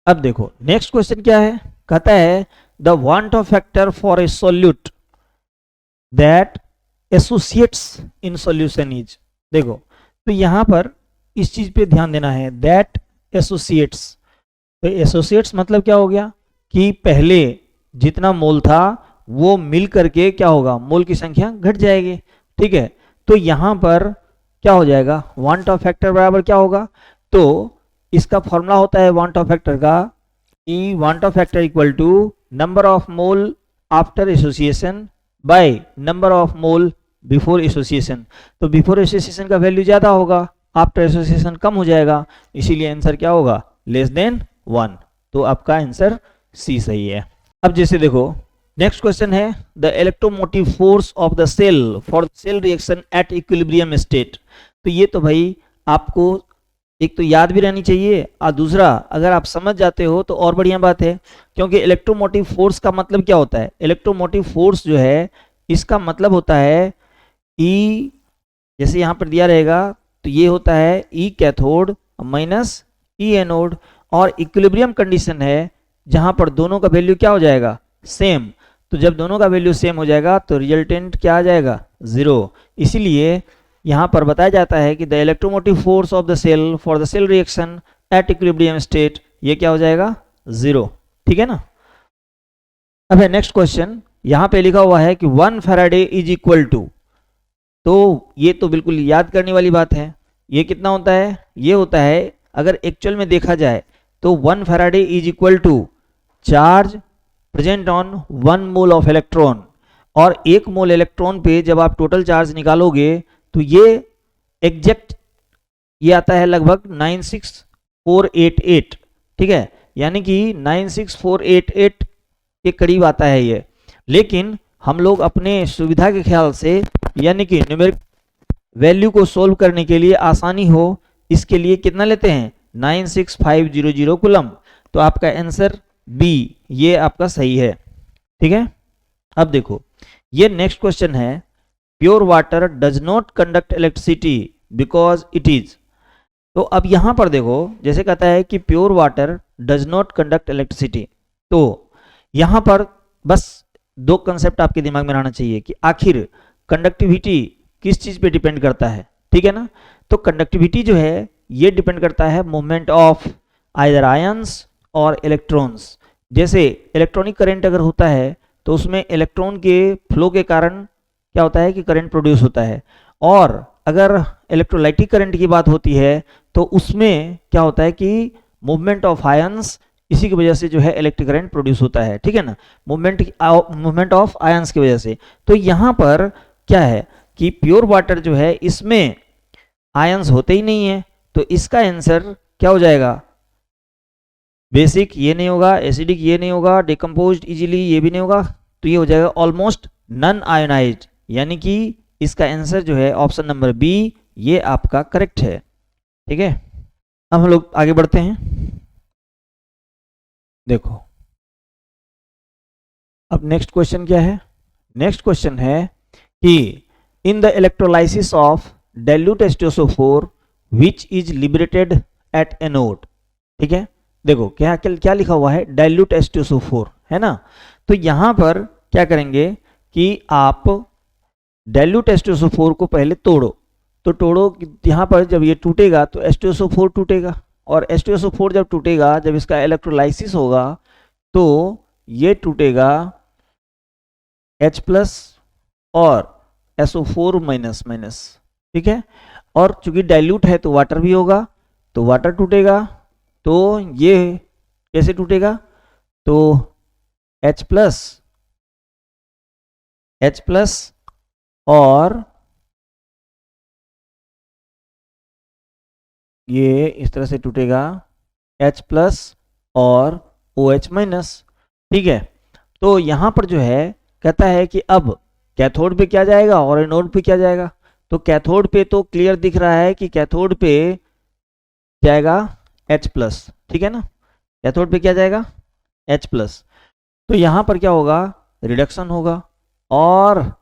अब देखो next question क्या है, कहता है the want Hoff factor for a solute that associates in solution is. देखो तो यहां पर इस चीज पे ध्यान देना है, दैट एसोसिएट्स। तो एसोसिएट्स मतलब क्या हो गया कि पहले जितना मोल था वो मिल करके क्या होगा, मोल की संख्या घट जाएगी। ठीक है, तो यहां पर क्या हो जाएगा, वांट ऑफ फैक्टर बराबर क्या होगा, तो इसका फॉर्मूला होता है वांट ऑफ फैक्टर का, I van't Hoff factor equal to number of mole after association by number of mole before association. तो बिफोर एसोसिएशन का वैल्यू ज्यादा होगा, आफ्टर एसोसिएशन कम हो जाएगा, इसीलिए आंसर क्या होगा, लेस देन 1। तो आपका आंसर सी सही है। अब जैसे देखो नेक्स्ट क्वेश्चन है the electromotive force of the cell for cell reaction at equilibrium state. तो ये तो भाई आपको एक तो याद भी रहनी चाहिए, और दूसरा अगर आप समझ जाते हो तो और बढ़िया बात है, क्योंकि इलेक्ट्रोमोटिव फोर्स का मतलब क्या होता है, इलेक्ट्रोमोटिव फोर्स जो है इसका मतलब होता है ई, जैसे यहाँ पर दिया रहेगा तो ये होता है ई कैथोड माइनस ई एनोड, और इक्विलिब्रियम कंडीशन है जहां पर दोनों का वैल्यू क्या हो जाएगा, सेम। तो जब दोनों का वैल्यू सेम हो जाएगा तो रिजल्टेंट क्या आ जाएगा, 0। इसीलिए यहां पर बताया जाता है कि the electromotive force of the cell for the cell reaction at equilibrium state, ये क्या हो जाएगा, 0। ठीक है ना। अब है नेक्स्ट क्वेश्चन, यहां पे लिखा हुआ है कि 1 फैराडे इज इक्वल टू, तो ये तो बिल्कुल याद करने वाली बात है, ये कितना होता है, ये होता है अगर एक्चुअल में देखा जाए तो 1 faraday is equal to charge present on 1 mole of electron, और 1 मोल इलेक्ट्रॉन पे जब आप टोटल चार्ज निकालोगे तो ये एग्जैक्ट ये आता है लगभग 96488। ठीक है, यानी कि 96488 के करीब आता है ये, लेकिन हम लोग अपने सुविधा के ख्याल से यानी कि न्यूमेरिक वैल्यू को सोल्व करने के लिए आसानी हो, इसके लिए कितना लेते हैं, 96500 कूलम। तो आपका आंसर बी ये आपका सही है। ठीक है, अब देखो ये नेक्स्ट क्वेश्चन है, pure water does not conduct electricity because it is. तो अब यहां पर देखो जैसे कहता है कि pure water does not conduct electricity, तो यहां पर बस दो कंसेप्ट आपके दिमाग में रहना चाहिए कि आखिर कंडक्टिविटी किस चीज पे डिपेंड करता है। ठीक है ना, तो कंडक्टिविटी जो है ये डिपेंड करता है मूवमेंट ऑफ आइदर आयंस और इलेक्ट्रॉन्स। जैसे इलेक्ट्रॉनिक करंट अगर होता है तो उसमें इलेक्ट्रॉन के फ्लो के कारण क्या होता है कि करंट प्रोड्यूस होता है, और अगर इलेक्ट्रोलाइटिक करंट की बात होती है तो उसमें क्या होता है कि मूवमेंट ऑफ आयंस, इसी की वजह से जो है इलेक्ट्रिक करंट प्रोड्यूस होता है। ठीक है ना, मूवमेंट ऑफ आयंस की वजह से। तो यहाँ पर क्या है कि प्योर वाटर जो है इसमें आयंस होते ही नहीं है, तो इसका आंसर क्या हो जाएगा, बेसिक ये नहीं होगा, एसिडिक ये नहीं होगा, डिकम्पोज्ड इजीली ये भी नहीं होगा, तो ये हो जाएगा ऑलमोस्ट नन आयोनाइज्ड, यानी कि इसका आंसर जो है ऑप्शन नंबर बी ये आपका करेक्ट है। ठीक है, अब हम लोग आगे बढ़ते हैं। देखो अब नेक्स्ट क्वेश्चन क्या है, नेक्स्ट क्वेश्चन है कि in the electrolysis of dilute H2SO4 which is liberated at anode। ठीक है, देखो क्या क्या लिखा हुआ है, dilute H2SO4 है ना। तो यहां पर क्या करेंगे कि आप dilute H2SO4 को पहले तोड़ो, तो तोड़ो यहां पर जब ये टूटेगा तो H2SO4 टूटेगा, और H2SO4 जब टूटेगा, जब इसका इलेक्ट्रोलाइसिस होगा तो ये टूटेगा H+ और SO4 माइनस। ठीक है, और चूंकि डाइल्यूट है तो वाटर भी होगा, तो वाटर टूटेगा, तो ये कैसे टूटेगा, तो H+ और ये इस तरह से टूटेगा H+ और OH-। ठीक है, तो यहां पर जो है कहता है कि अब कैथोड पे क्या जाएगा और एनोड पे क्या जाएगा। तो कैथोड पे तो क्लियर दिख रहा है कि कैथोड पे जाएगा H+। ठीक है ना, कैथोड पे क्या जाएगा, H+। तो यहां पर क्या होगा, रिडक्शन होगा, और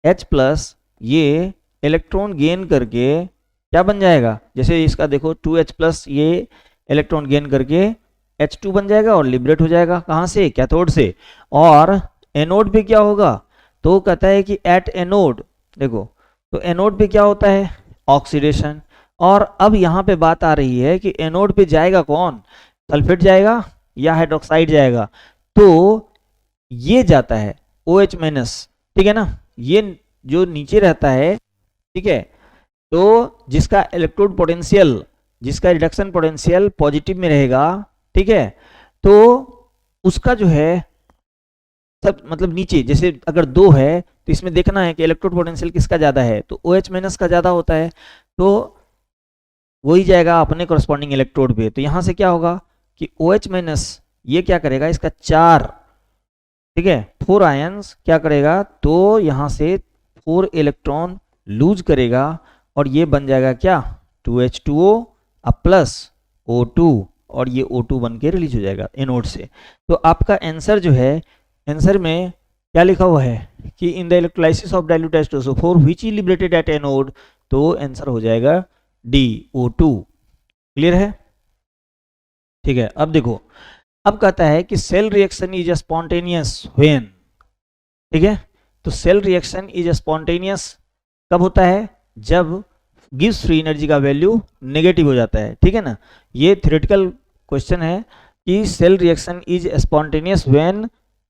H+ ये इलेक्ट्रॉन गेन करके क्या बन जाएगा, जैसे इसका देखो 2H+ ये इलेक्ट्रॉन गेन करके H2 बन जाएगा और लिबरेट हो जाएगा, कहाँ से, कैथोड से। और एनोड पे क्या होगा, तो कहता है कि एट एनोड, देखो तो एनोड पे क्या होता है, ऑक्सीडेशन। और अब यहाँ पे बात आ रही है कि एनोड पे जाएगा कौन, सल्फेट जाएगा या हाइड्रोक्साइड जाएगा, तो ये जाता है OH माइनस, ठीक है ना, ये जो नीचे रहता है, ठीक है, तो जिसका इलेक्ट्रोड पोटेंशियल, जिसका रिडक्शन पोटेंशियल पॉजिटिव में रहेगा, ठीक है, तो उसका जो है सब मतलब नीचे, जैसे अगर 2 है तो इसमें देखना है कि इलेक्ट्रोड पोटेंशियल किसका ज्यादा है, तो OH माइनस का ज्यादा होता है, तो वही जाएगा अपने कॉरस्पॉन्डिंग इलेक्ट्रोड पे। तो यहां से क्या होगा कि OH माइनस ये क्या करेगा, इसका 4, ठीक है, 4 आयंस क्या करेगा, तो यहां से 4 इलेक्ट्रॉन लूज करेगा और ये बन जाएगा क्या, 2H2O प्लस O2, और ये O2 बन के रिलीज हो जाएगा एनोड से। तो आपका आंसर जो है, आंसर में क्या लिखा हुआ है कि in the electrolysis of dilute H2SO4 which is liberated at anode, तो आंसर हो जाएगा D, O2। क्लियर है, ठीक है। अब देखो, अब कहता है कि cell reaction is spontaneous when, ठीक है, तो सेल रिएक्शन इज स्पॉन्टेनियस कब होता है, जब गिव्स फ्री एनर्जी का वैल्यू नेगेटिव हो जाता है, ठीक है ना। ये थ्योरेटिकल क्वेश्चन है कि cell reaction is spontaneous when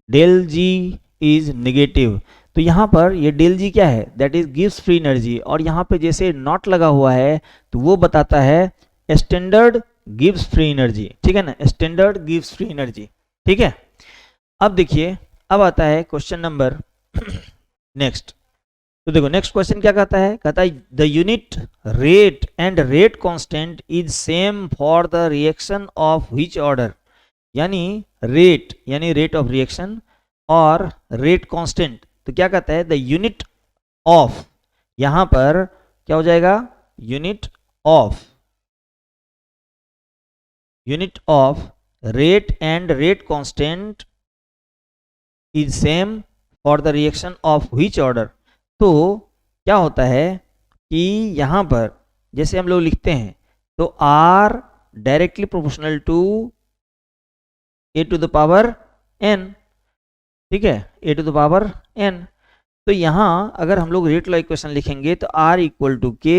del G is negative. तो यहाँ पर ये डेल जी क्या है, दैट इज गिव्स फ्री एनर्जी, और यहाँ पे जैसे नॉट लगा हुआ है तो वो बताता है स्टैंडर्ड गिव्स फ्री एनर्जी, ठीक है ना, स्टैंडर्ड गिव्स फ्री एनर्जी, ठीक है। अब देखिए, अब आता है क्वेश्चन नंबर नेक्स्ट। तो देखो नेक्स्ट क्वेश्चन क्या कहता है, कहता है the unit rate and rate constant is same for the reaction of which order, यानी रेट ऑफ रिएक्शन और रेट कांस्टेंट, तो क्या कहता है द यूनिट ऑफ, यहां पर क्या हो जाएगा, unit of rate and rate constant is same for the reaction of which order. तो क्या होता है कि यहां पर जैसे हम लोग लिखते हैं, तो R directly proportional to a to the power n, ठीक है, a to the power n। तो यहां अगर हम लोग रेट लॉ इक्वेशन लिखेंगे तो R equal to k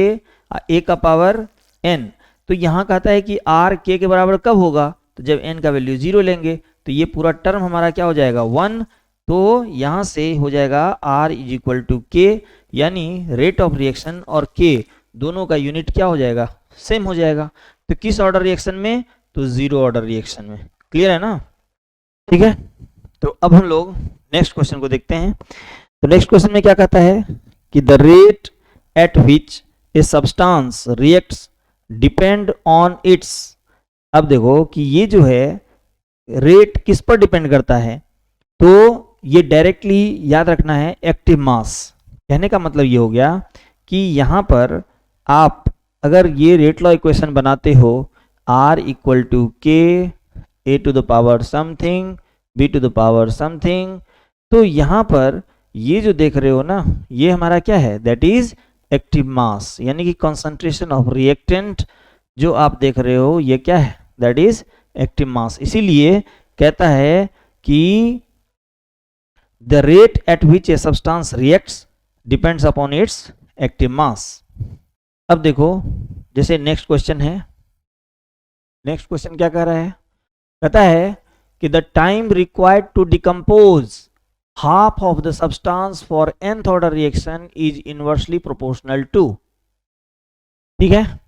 a का पावर n, तो यहां कहता है कि R k के बराबर कब होगा, तो जब n का वैल्यू 0 लेंगे, तो ये पूरा टर्म हमारा क्या हो जाएगा 1, तो यहां से हो जाएगा R इज इक्वल टू के, यानी रेट ऑफ रिएक्शन और k दोनों का यूनिट क्या हो जाएगा, सेम हो जाएगा। तो किस ऑर्डर रिएक्शन में, तो 0 ऑर्डर रिएक्शन में। क्लियर है ना, ठीक है। तो अब हम लोग नेक्स्ट क्वेश्चन को देखते हैं। तो नेक्स्ट क्वेश्चन में क्या कहता है कि the rate at which a substance reacts depend on it's. अब देखो कि ये जो है रेट किस पर डिपेंड करता है, तो ये डायरेक्टली याद रखना है एक्टिव मास। कहने का मतलब ये हो गया कि यहाँ पर आप अगर ये रेट लॉ इक्वेशन बनाते हो, R equal to k a to the power something b to the power something, तो यहाँ पर ये जो देख रहे हो ना, ये हमारा क्या है, दैट इज एक्टिव मास, यानी कि कंसंट्रेशन ऑफ रिएक्टेंट जो आप देख रहे हो ये क्या है, दैट इज एक्टिव मास। इसीलिए कहता है कि the rate at which a substance reacts depends upon its active mass. अब देखो जैसे नेक्स्ट क्वेश्चन है, नेक्स्ट क्वेश्चन क्या कह रहा है, कहता है कि the time required to decompose half of the substance for nth order reaction is inversely proportional to. ठीक है,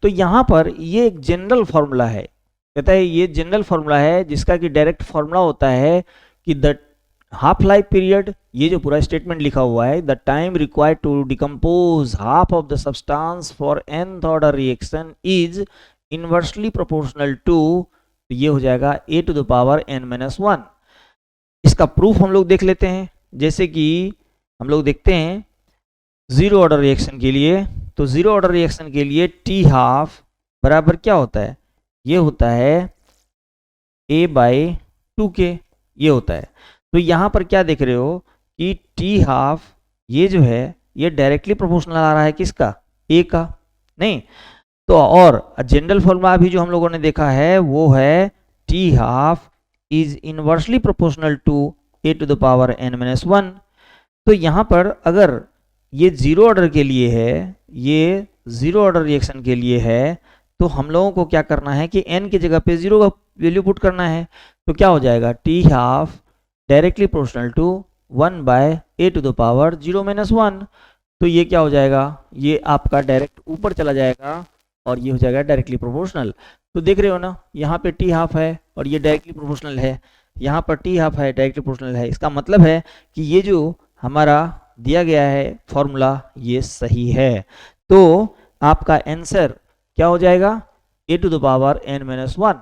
तो यहां पर ये एक जनरल फॉर्मूला है, कहता है ये जनरल फॉर्मूला है जिसका कि डायरेक्ट फॉर्मूला होता है कि द हाफ लाइफ पीरियड, ये जो पूरा स्टेटमेंट लिखा हुआ है, the time required to decompose half of the substance for nth order reaction is inversely proportional to, ये हो जाएगा a to the power n-1। इसका प्रूफ हम लोग देख लेते हैं। जैसे कि हम लोग देखते हैं जीरो ऑर्डर रिएक्शन के लिए, तो जीरो ऑर्डर रिएक्शन के लिए t हाफ बराबर क्या होता है, ये होता है a/2k, ये होता है। तो यहाँ पर क्या देख रहे हो कि t हाफ ये जो है ये डायरेक्टली प्रोपोर्शनल आ रहा है किसका, a का, नहीं तो। और जनरल फॉर्मूला भी जो हम लोगों ने देखा है वो है t half is inversely proportional to a to the power n minus 1। तो यहाँ पर अगर ये जीरो ऑर्डर के लिए है, ये जीरो ऑर्डर रिएक्शन के लिए है, तो हम लोगों को क्या करना है कि n की जगह पे जीरो का वैल्यू पुट करना है। तो क्या हो जाएगा, t half directly proportional to 1 by a to the power 0 minus 1। तो ये क्या हो जाएगा, ये आपका डायरेक्ट ऊपर चला जाएगा और ये हो जाएगा डायरेक्टली प्रोपोर्शनल। तो देख रहे हो ना, यहाँ पे टी हाफ है और ये डायरेक्टली प्रोपोर्शनल है, यहाँ पर टी हाफ है डायरेक्टली प्रोपोर्शनल है। इसका मतलब है कि ये जो हमारा दिया गया है फॉर्मूला ये सही है। तो आपका आंसर क्या हो जाएगा, A to the power n minus 1।